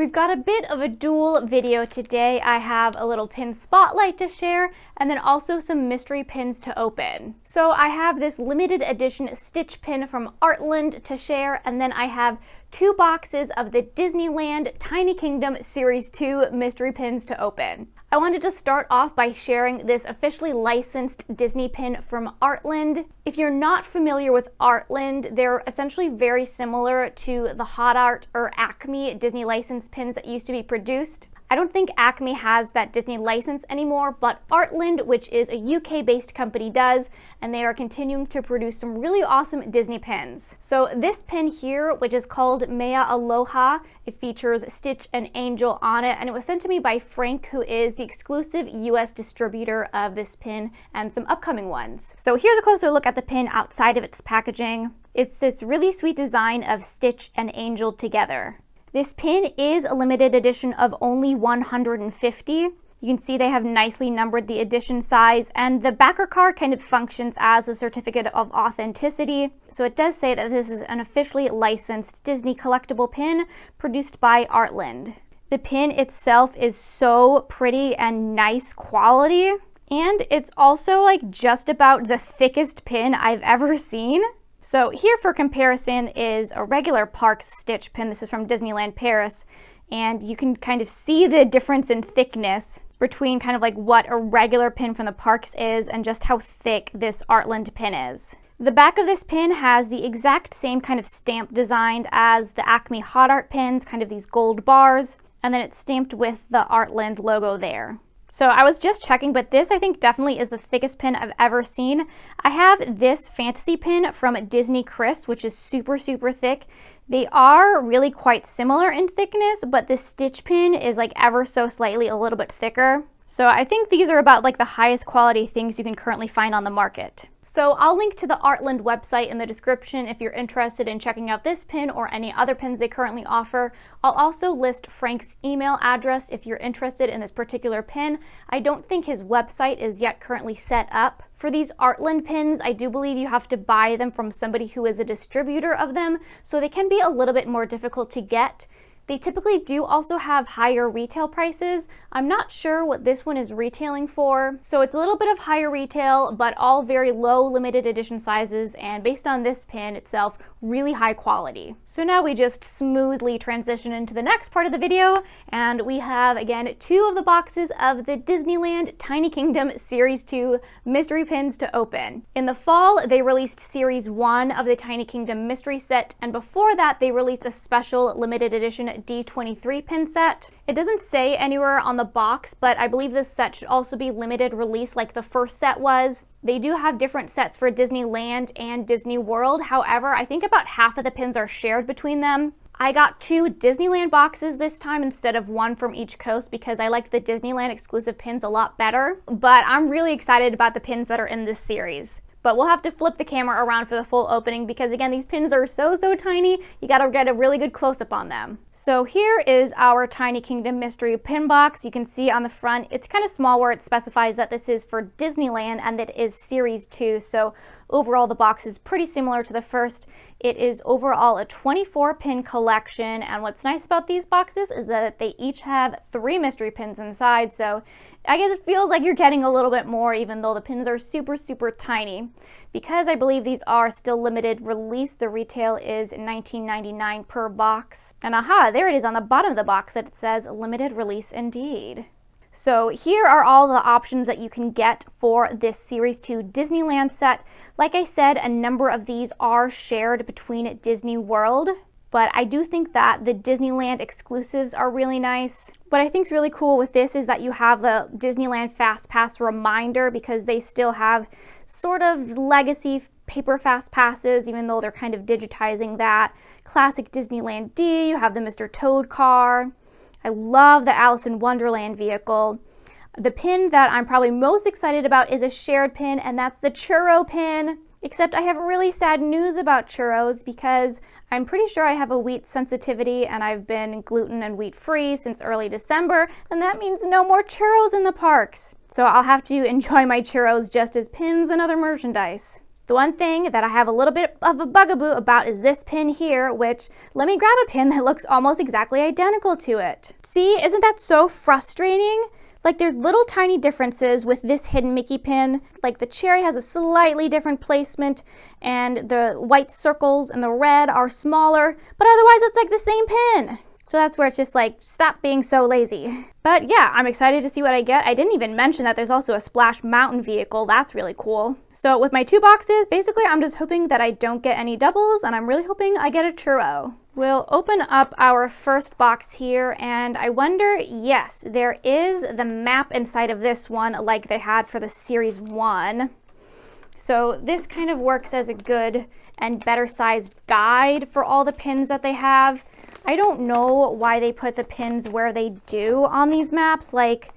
we've got a bit of a dual video today. I have a little pin spotlight to share and then also some mystery pins to open. So I have this limited edition stitch pin from ArtLand to share, and then I have 2 boxes of the Disneyland Tiny Kingdom Series 2 mystery pins to open. I wanted to start off by sharing this officially licensed Disney pin from ArtLand. If you're not familiar with ArtLand, they're essentially very similar to the Hot Art or Acme Disney license pins that used to be produced. I don't think Acme has that Disney license anymore, but ArtLand, which is a UK-based company, does, and they are continuing to produce some really awesome Disney pins. So this pin here, which is called Mea Aloha, it features Stitch and Angel on it, and it was sent to me by Frank, who is the exclusive US distributor of this pin and some upcoming ones. So here's a closer look at the pin outside of its packaging. It's this really sweet design of Stitch and Angel together. This pin is a limited edition of only 150. You can see they have nicely numbered the edition size, and the backer card kind of functions as a certificate of authenticity. So it does say that this is an officially licensed Disney collectible pin produced by ArtLand. The pin itself is so pretty and nice quality, and it's also like just about the thickest pin I've ever seen. So here for comparison is a regular Parks stitch pin. This is from Disneyland Paris, and you can kind of see the difference in thickness between kind of like what a regular pin from the Parks is and just how thick this ArtLand pin is. The back of this pin has the exact same kind of stamp design as the Acme Hot Art pins, kind of these gold bars, and then it's stamped with the ArtLand logo there. So I was just checking, but this I think definitely is the thickest pin I've ever seen. I have this fantasy pin from Disney Chris, which is super, super thick. They are really quite similar in thickness, but the stitch pin is like ever so slightly a little bit thicker. So I think these are about like the highest quality things you can currently find on the market. So I'll link to the ArtLand website in the description if you're interested in checking out this pin or any other pins they currently offer. I'll also list Frank's email address if you're interested in this particular pin. I don't think his website is yet currently set up. For these ArtLand pins, I do believe you have to buy them from somebody who is a distributor of them, so they can be a little bit more difficult to get. They typically do also have higher retail prices. I'm not sure what this one is retailing for. So it's a little bit of higher retail, but all very low limited edition sizes, and based on this pin itself, really high quality. So now we just smoothly transition into the next part of the video, and we have again 2 of the boxes of the Disneyland Tiny Kingdom Series 2 mystery pins to open. In the fall, they released Series 1 of the Tiny Kingdom mystery set, and before that they released a special limited edition D23 pin set. It doesn't say anywhere on the box, but I believe this set should also be limited release like the first set was. They do have different sets for Disneyland and Disney World. However, I think about half of the pins are shared between them. I got 2 Disneyland boxes this time instead of 1 from each coast because I like the Disneyland exclusive pins a lot better. But I'm really excited about the pins that are in this series. But we'll have to flip the camera around for the full opening because again, these pins are so tiny, you gotta get a really good close-up on them. So here is our Tiny Kingdom mystery pin box. You can see on the front, it's kind of small where it specifies that this is for Disneyland and that it is Series 2. So overall, the box is pretty similar to the first. It is overall a 24 pin collection, and what's nice about these boxes is that they each have 3 mystery pins inside, so I guess it feels like you're getting a little bit more even though the pins are super tiny. Because I believe these are still limited release, the retail is $19.99 per box. And aha, there it is on the bottom of the box that it says limited release indeed. So here are all the options that you can get for this Series 2 Disneyland set. Like I said, a number of these are shared between Disney World, but I do think that the Disneyland exclusives are really nice. What I think is really cool with this is that you have the Disneyland Fast Pass reminder because they still have sort of legacy paper Fast Passes, even though they're kind of digitizing that. Classic Disneyland D, you have the Mr. Toad car. I love the Alice in Wonderland vehicle. The pin that I'm probably most excited about is a shared pin, and that's the churro pin. Except I have really sad news about churros because I'm pretty sure I have a wheat sensitivity and I've been gluten and wheat free since early December, and that means no more churros in the parks. So I'll have to enjoy my churros just as pins and other merchandise. The one thing that I have a little bit of a bugaboo about is this pin here, which, let me grab a pin that looks almost exactly identical to it. See, isn't that so frustrating? Like, there's little tiny differences with this hidden Mickey pin. Like, the cherry has a slightly different placement, and the white circles and the red are smaller, but otherwise it's like the same pin. So that's where it's just like, stop being so lazy. But yeah, I'm excited to see what I get. I didn't even mention that there's also a Splash Mountain vehicle. That's really cool. So with my 2 boxes, basically I'm just hoping that I don't get any doubles, and I'm really hoping I get a churro. We'll open up our first box here, and I wonder, yes, there is the map inside of this one like they had for the Series 1. So this kind of works as a good and better sized guide for all the pins that they have. I don't know why they put the pins where they do on these maps. Like,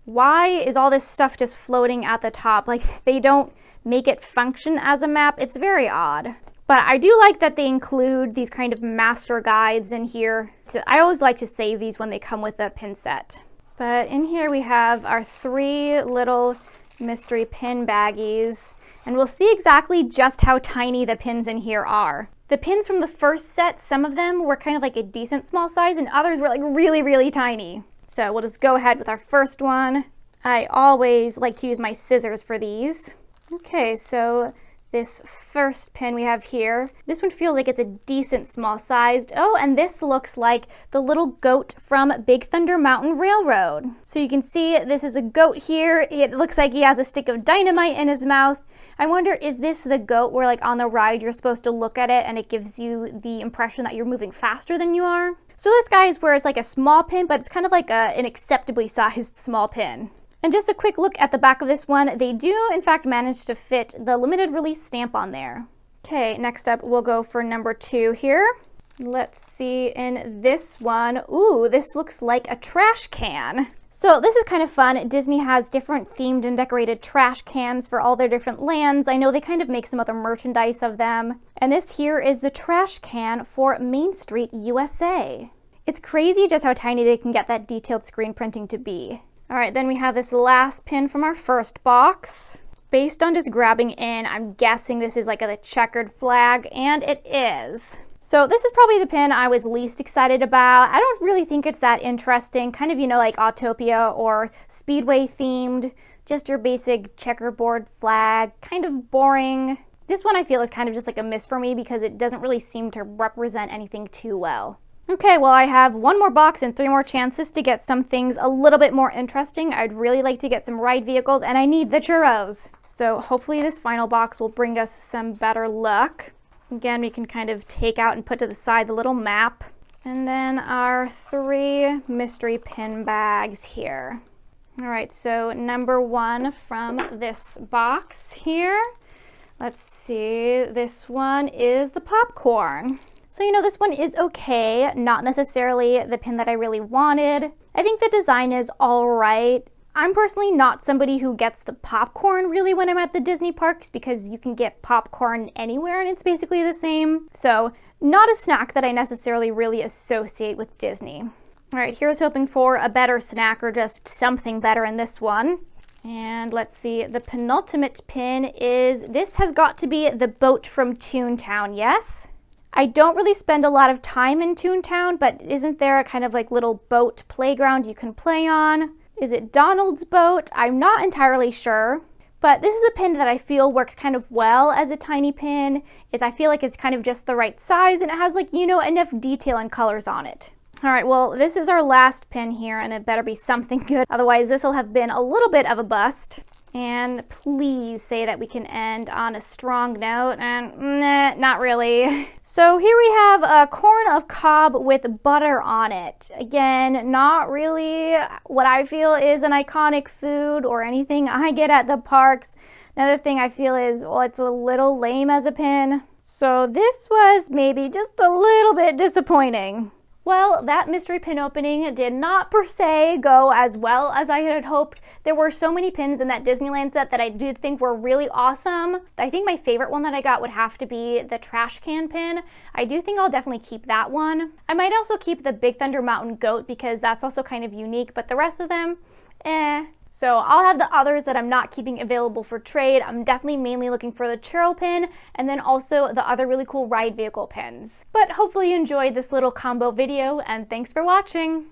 why is all this stuff just floating at the top? Like, they don't make it function as a map. It's very odd. But I do like that they include these kind of master guides in here. I always like to save these when they come with a pin set. But in here we have our 3 little mystery pin baggies. And we'll see exactly just how tiny the pins in here are. The pins from the first set, some of them were kind of like a decent small size, and others were like really, really tiny. So we'll just go ahead with our first one. I always like to use my scissors for these. Okay, so this first pin we have here, this one feels like it's a decent small sized. Oh, and this looks like the little goat from Big Thunder Mountain Railroad. So you can see this is a goat here. It looks like he has a stick of dynamite in his mouth. I wonder, is this the goat where, like, on the ride you're supposed to look at it and it gives you the impression that you're moving faster than you are? So this guy is where it's like a small pin, but it's kind of like an acceptably sized small pin. And just a quick look at the back of this one, they do in fact manage to fit the limited release stamp on there. Okay, next up we'll go for number 2 here. Let's see, in this one, ooh, this looks like a trash can. So this is kind of fun. Disney has different themed and decorated trash cans for all their different lands. I know they kind of make some other merchandise of them. And this here is the trash can for Main Street, USA. It's crazy just how tiny they can get that detailed screen printing to be. All right, then we have this last pin from our first box. Based on just grabbing in, I'm guessing this is like a checkered flag, and it is. So this is probably the pin I was least excited about. I don't really think it's that interesting, kind of, you know, like Autopia or Speedway themed, just your basic checkerboard flag, kind of boring. This one I feel is kind of just like a miss for me because it doesn't really seem to represent anything too well. Okay, well, I have 1 more box and 3 more chances to get some things a little bit more interesting. I'd really like to get some ride vehicles, and I need the churros. So hopefully this final box will bring us some better luck. Again, we can kind of take out and put to the side the little map. And then our 3 mystery pin bags here. All right, so number 1 from this box here. Let's see, this one is the popcorn. So, you know, this one is okay, not necessarily the pin that I really wanted. I think the design is all right. I'm personally not somebody who gets the popcorn really when I'm at the Disney parks because you can get popcorn anywhere and it's basically the same. So, not a snack that I necessarily really associate with Disney. All right, here's hoping for a better snack or just something better in this one. And let's see, the penultimate pin is, this has got to be the boat from Toontown, yes? I don't really spend a lot of time in Toontown, but isn't there a kind of like little boat playground you can play on? Is it Donald's boat? I'm not entirely sure. But this is a pin that I feel works kind of well as a tiny pin. I feel like it's kind of just the right size and it has, like, you know, enough detail and colors on it. All right, well, this is our last pin here and it better be something good. Otherwise, this will have been a little bit of a bust. And please say that we can end on a strong note, and nah, not really. So here we have a corn of cob with butter on it. Again, not really what I feel is an iconic food or anything I get at the parks. Another thing I feel is, well, it's a little lame as a pin. So this was maybe just a little bit disappointing. Well, that mystery pin opening did not per se go as well as I had hoped. There were so many pins in that Disneyland set that I did think were really awesome. I think my favorite one that I got would have to be the trash can pin. I do think I'll definitely keep that one. I might also keep the Big Thunder Mountain goat because that's also kind of unique, but the rest of them, eh. So I'll have the others that I'm not keeping available for trade. I'm definitely mainly looking for the churro pin and then also the other really cool ride vehicle pins. But hopefully you enjoyed this little combo video, and thanks for watching.